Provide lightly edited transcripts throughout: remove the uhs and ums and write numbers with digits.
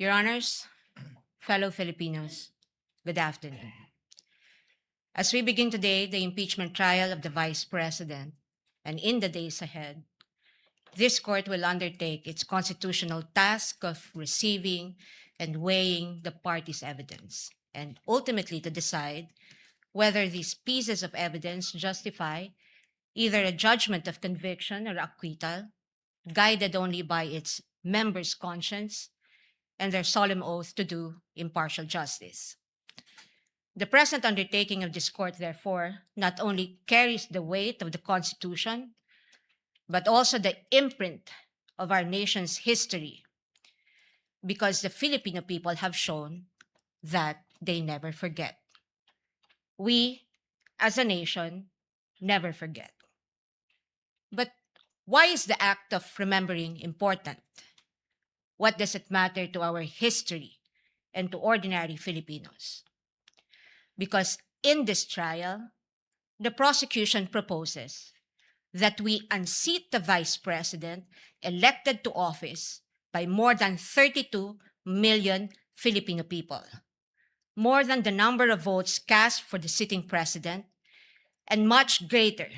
Your Honors, fellow Filipinos, good afternoon. As we begin today the impeachment trial of the Vice President, and in the days ahead, this court will undertake its constitutional task of receiving and weighing the parties' evidence, and ultimately to decide whether these pieces of evidence justify either a judgment of conviction or acquittal, guided only by its members' conscience and their solemn oath to do impartial justice. The present undertaking of this court, therefore, not only carries the weight of the Constitution, but also the imprint of our nation's history, because the Filipino people have shown that they never forget. We, as a nation, never forget. But why is the act of remembering important? What does it matter to our history and to ordinary Filipinos? Because in this trial, the prosecution proposes that we unseat the Vice President elected to office by more than 32 million Filipino people, more than the number of votes cast for the sitting president, and much greater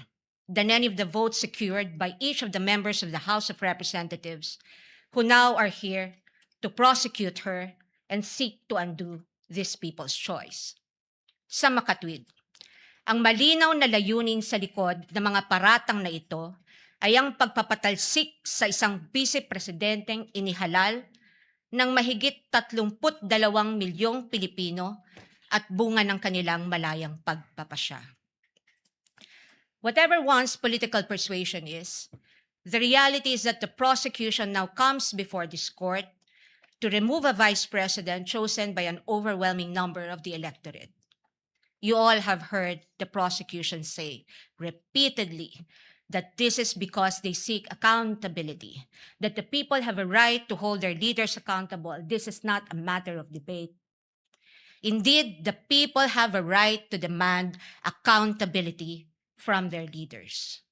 than any of the votes secured by each of the members of the House of Representatives who now are here to prosecute her and seek to undo this people's choice. Sa makatwid, ang malinaw na layunin sa likod ng mga paratang na ito ay ang pagpapatalsik sa isang vice-presidenteng inihalal ng mahigit 32 milyong Pilipino at bunga ng kanilang malayang pagpapasya. Whatever one's political persuasion is, the reality is that the prosecution now comes before this court to remove a vice president chosen by an overwhelming number of the electorate. You all have heard the prosecution say repeatedly that this is because they seek accountability, that the people have a right to hold their leaders accountable. This is not a matter of debate. Indeed, the people have a right to demand accountability from their leaders.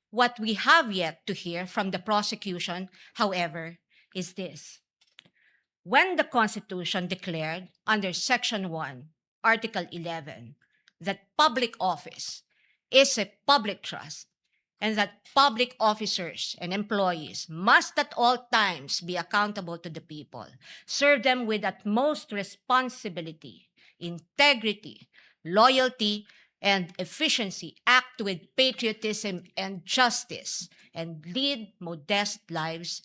What we have yet to hear from the prosecution, however, is this. When the Constitution declared under Section 1, Article 11, that public office is a public trust and that public officers and employees must at all times be accountable to the people, serve them with utmost responsibility, integrity, loyalty, and efficiency, act with patriotism and justice, and lead modest lives,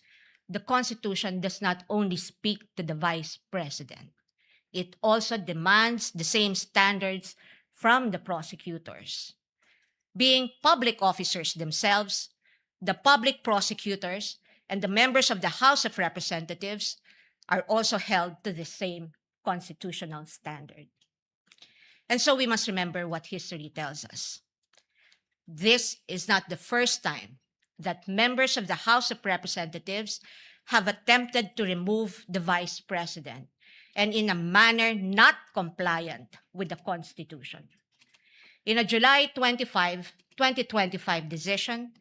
the Constitution does not only speak to the Vice President. It also demands the same standards from the prosecutors. Being public officers themselves, the public prosecutors and the members of the House of Representatives are also held to the same constitutional standard. And so we must remember what history tells us. This is not the first time that members of the House of Representatives have attempted to remove the Vice President, and in a manner not compliant with the Constitution. In a July 25, 2025 decision,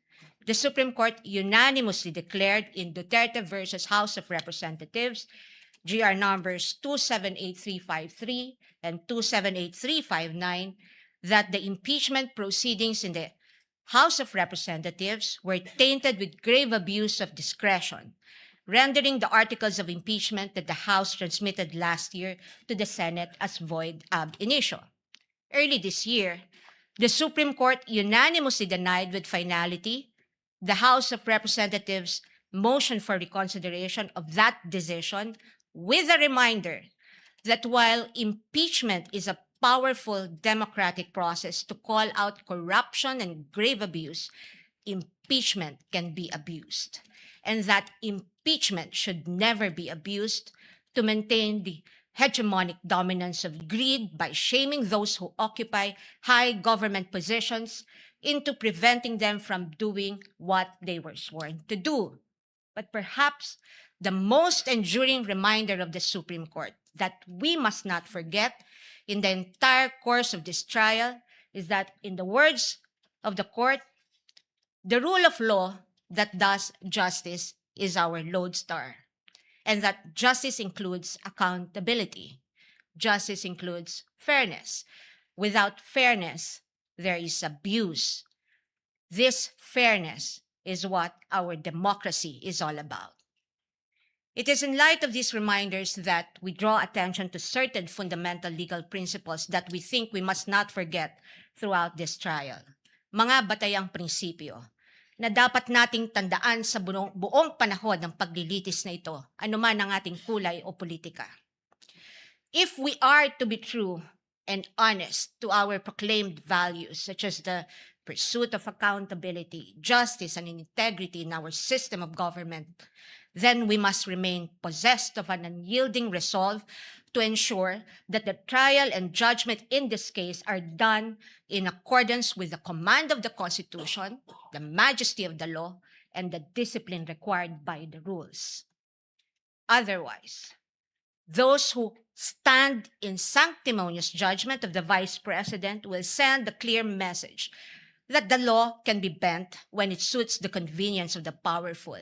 the Supreme Court unanimously declared in Duterte versus House of Representatives, GR numbers 278353 and 278359, that the impeachment proceedings in the House of Representatives were tainted with grave abuse of discretion, rendering the articles of impeachment that the House transmitted last year to the Senate as void ab initio. Early this year, the Supreme Court unanimously denied with finality the House of Representatives' motion for reconsideration of that decision, with a reminder that while impeachment is a powerful democratic process to call out corruption and grave abuse, impeachment can be abused, and that impeachment should never be abused to maintain the hegemonic dominance of greed by shaming those who occupy high government positions into preventing them from doing what they were sworn to do. But perhaps the most enduring reminder of the Supreme Court that we must not forget in the entire course of this trial is that, in the words of the court, the rule of law that does justice is our lodestar. and that justice includes accountability. Justice includes fairness. Without fairness, there is abuse. This fairness is what our democracy is all about. It is in light of these reminders that we draw attention to certain fundamental legal principles that we think we must not forget throughout this trial. Mga batayang prinsipyo na dapat nating tandaan sa buong panahon ng paglilitis na ito, anuman ang ating kulay o politika. If we are to be true and honest to our proclaimed values, such as the pursuit of accountability, justice, and integrity in our system of government, then we must remain possessed of an unyielding resolve to ensure that the trial and judgment in this case are done in accordance with the command of the Constitution, the majesty of the law, and the discipline required by the rules. Otherwise, those who stand in sanctimonious judgment of the Vice President will send a clear message that the law can be bent when it suits the convenience of the powerful,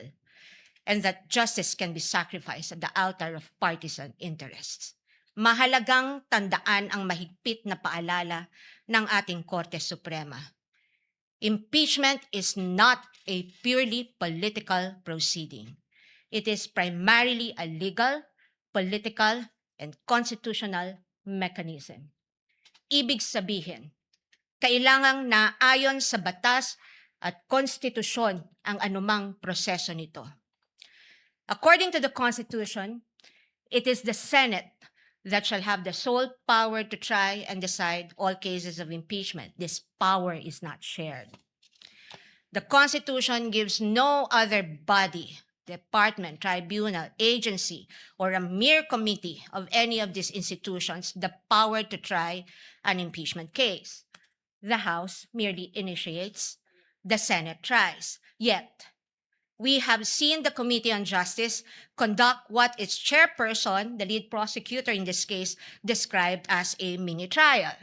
and that justice can be sacrificed at the altar of partisan interests. Mahalagang tandaan ang mahigpit na paalala ng ating Korte Suprema. Impeachment is not a purely political proceeding. It is primarily a legal, political, and constitutional mechanism. Ibig sabihin, kailangang naayon sa batas at konstitusyon ang anumang proseso nito. According to the Constitution, it is the Senate that shall have the sole power to try and decide all cases of impeachment. This power is not shared. The Constitution gives no other body, department, tribunal, agency, or a mere committee of any of these institutions the power to try an impeachment case. The House merely initiates, the Senate tries. Yet, we have seen the Committee on Justice conduct what its chairperson, the lead prosecutor in this case, described as a mini trial,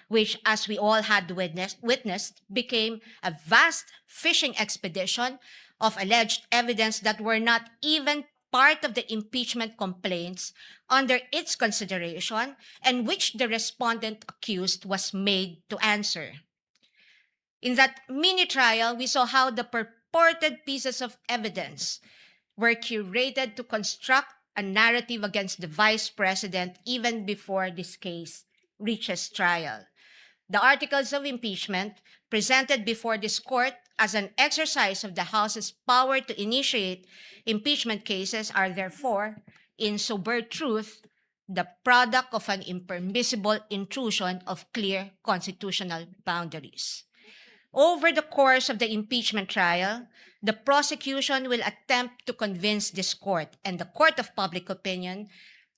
which, as we all had witnessed, became a vast fishing expedition of alleged evidence that were not even part of the impeachment complaints under its consideration and which the respondent accused was made to answer. In that mini trial, we saw how the purported pieces of evidence were curated to construct a narrative against the Vice President even before this case reaches trial. The articles of impeachment presented before this court as an exercise of the House's power to initiate impeachment cases are therefore, in sober truth, the product of an impermissible intrusion of clear constitutional boundaries. Over the course of the impeachment trial, the prosecution will attempt to convince this court and the court of public opinion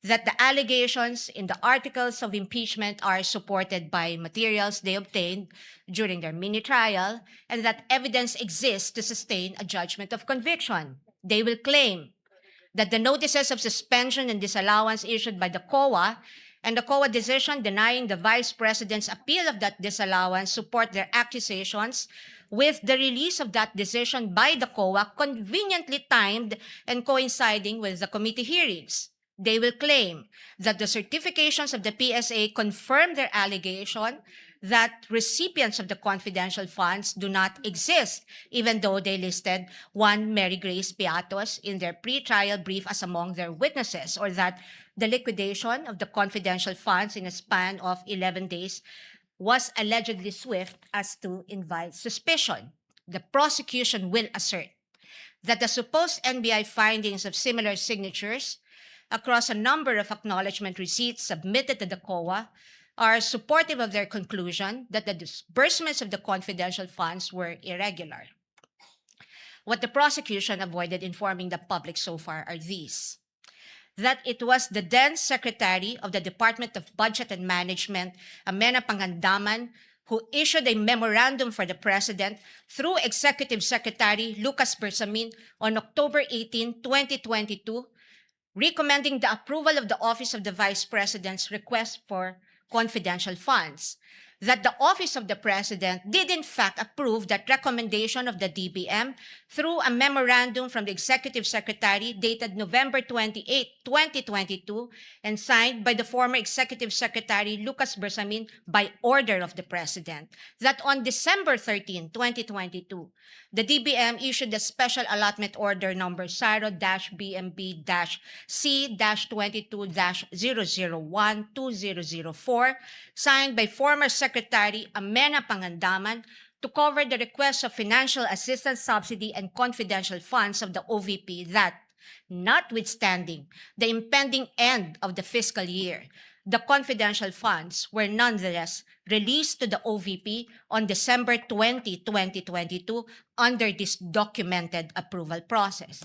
that the allegations in the articles of impeachment are supported by materials they obtained during their mini trial and that evidence exists to sustain a judgment of conviction. They will claim that the notices of suspension and disallowance issued by the COA and the COA decision denying the Vice President's appeal of that disallowance support their accusations, with the release of that decision by the COA conveniently timed and coinciding with the committee hearings. They will claim that the certifications of the PSA confirm their allegation that recipients of the confidential funds do not exist, even though they listed one Mary Grace Piatos in their pre-trial brief as among their witnesses, or that the liquidation of the confidential funds in a span of 11 days was allegedly swift as to invite suspicion. The prosecution will assert that the supposed NBI findings of similar signatures across a number of acknowledgement receipts submitted to the COA are supportive of their conclusion that the disbursements of the confidential funds were irregular. What the prosecution avoided informing the public so far are these: that it was the then Secretary of the Department of Budget and Management, Amena Pangandaman, who issued a memorandum for the President through Executive Secretary Lucas Bersamin on October 18, 2022, recommending the approval of the Office of the Vice President's request for confidential funds. that the Office of the President did in fact approve that recommendation of the DBM through a memorandum from the Executive Secretary dated November 28, 2022, and signed by the former Executive Secretary Lucas Bersamin by order of the President, that on December 13, 2022, the DBM issued a special allotment order number Saro-BMB-C-22-001-2004, signed by former Secretary Amena Pangandaman, to cover the request of financial assistance, subsidy, and confidential funds of the OVP that, notwithstanding the impending end of the fiscal year, the confidential funds were nonetheless released to the OVP on December 20, 2022 under this documented approval process.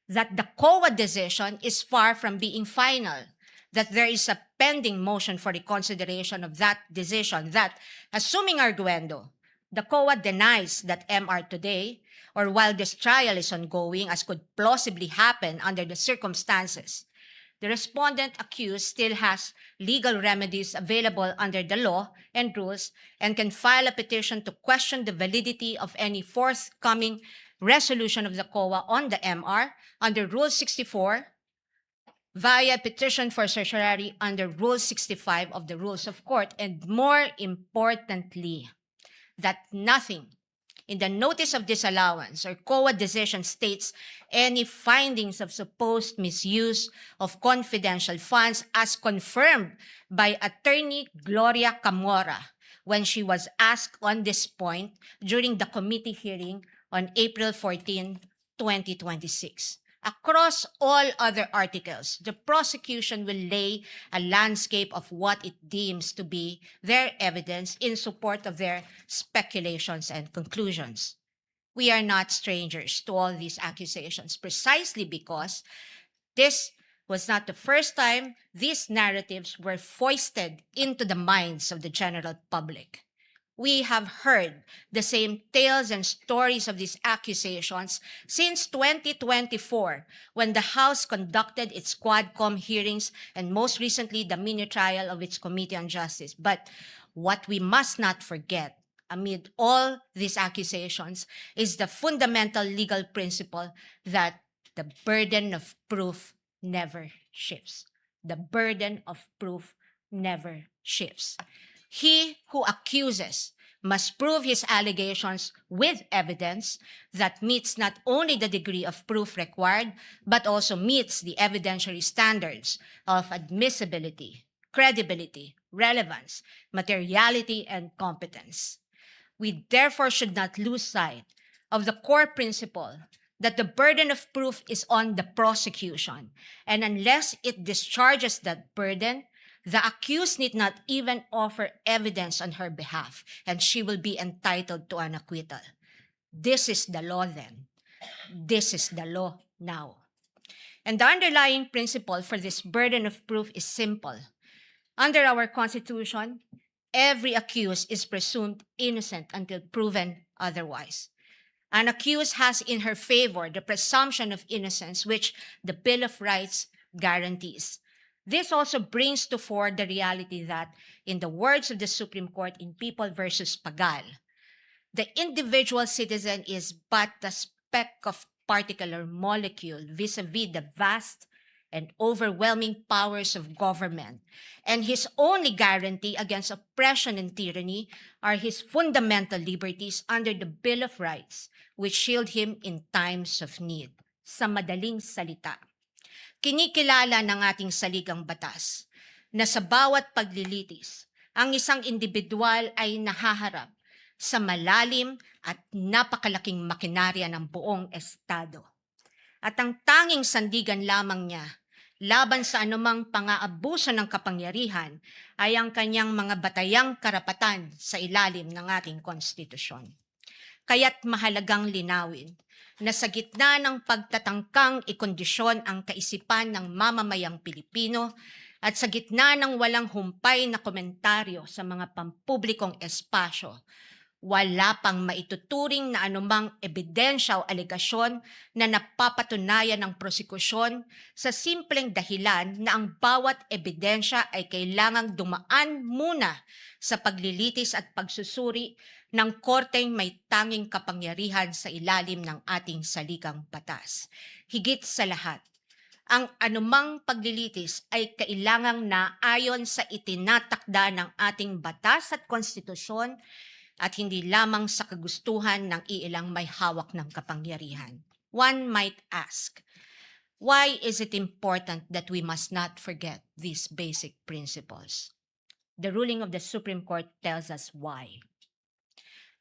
That the COA decision is far from being final, that there is a pending motion for reconsideration of that decision that, assuming arguendo, the COA denies that MR today, or while this trial is ongoing, as could plausibly happen under the circumstances, the respondent accused still has legal remedies available under the law and rules and can file a petition to question the validity of any forthcoming resolution of the COA on the MR under Rule 64 via petition for certiorari under Rule 65 of the Rules of Court, and more importantly, that nothing in the notice of disallowance or COA decision states any findings of supposed misuse of confidential funds as confirmed by Attorney Gloria Camora when she was asked on this point during the committee hearing on April 14, 2026. Across all other articles, the prosecution will lay a landscape of what it deems to be their evidence in support of their speculations and conclusions. We are not strangers to all these accusations, precisely because this was not the first time these narratives were foisted into the minds of the general public. We have heard the same tales and stories of these accusations since 2024, when the House conducted its Quadcom hearings and most recently the mini trial of its Committee on Justice. But what we must not forget amid all these accusations is the fundamental legal principle that the burden of proof never shifts. The burden of proof never shifts. He who accuses must prove his allegations with evidence that meets not only the degree of proof required, but also meets the evidentiary standards of admissibility, credibility, relevance, materiality, and competence. We therefore should not lose sight of the core principle that the burden of proof is on the prosecution, and unless it discharges that burden, the accused need not even offer evidence on her behalf, and she will be entitled to an acquittal. This is the law then. This is the law now. And the underlying principle for this burden of proof is simple. Under our Constitution, every accused is presumed innocent until proven otherwise. An accused has in her favor the presumption of innocence, which the Bill of Rights guarantees. This also brings to fore the reality that, in the words of the Supreme Court in People versus Pagal, the individual citizen is but a speck of particular molecule vis-a-vis the vast and overwhelming powers of government, and his only guarantee against oppression and tyranny are his fundamental liberties under the Bill of Rights, which shield him in times of need. Sa madaling salita, kinikilala ng ating saligang batas na sa bawat paglilitis, ang isang individual ay nahaharap sa malalim at napakalaking makinarya ng buong Estado. At ang tanging sandigan lamang niya laban sa anumang pang-aabuso ng kapangyarihan ay ang kanyang mga batayang karapatan sa ilalim ng ating konstitusyon. Kaya't mahalagang linawin na sa gitna ng pagtatangkang ikondisyon ang kaisipan ng mamamayang Pilipino at sa gitna ng walang humpay na komentaryo sa mga pampublikong espasyo, wala pang maituturing na anumang ebidensya o alegasyon na napapatunayan ng prosekusyon sa simpleng dahilan na ang bawat ebidensya ay kailangang dumaan muna sa paglilitis at pagsusuri ng korteng may tanging kapangyarihan sa ilalim ng ating saligang batas. Higit sa lahat, ang anumang paglilitis ay kailangang naayon sa itinatakda ng ating batas at konstitusyon at hindi lamang sa kagustuhan ng iilang may hawak ng kapangyarihan. One might ask, why is it important that we must not forget these basic principles? The ruling of the Supreme Court tells us why.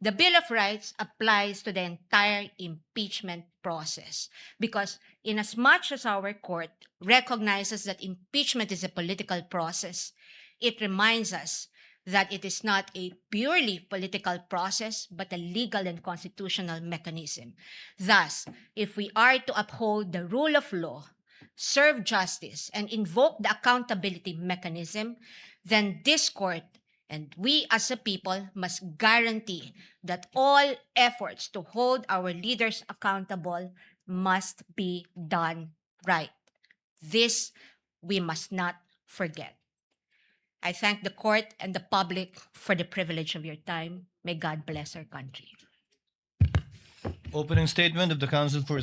The Bill of Rights applies to the entire impeachment process because inasmuch as our court recognizes that impeachment is a political process, it reminds us that it is not a purely political process but a legal and constitutional mechanism. Thus, if we are to uphold the rule of law, serve justice, and invoke the accountability mechanism, then this court and we as a people must guarantee that all efforts to hold our leaders accountable must be done right. This we must not forget. I thank the court and the public for the privilege of your time. May God bless our country. Opening statement of the counsel for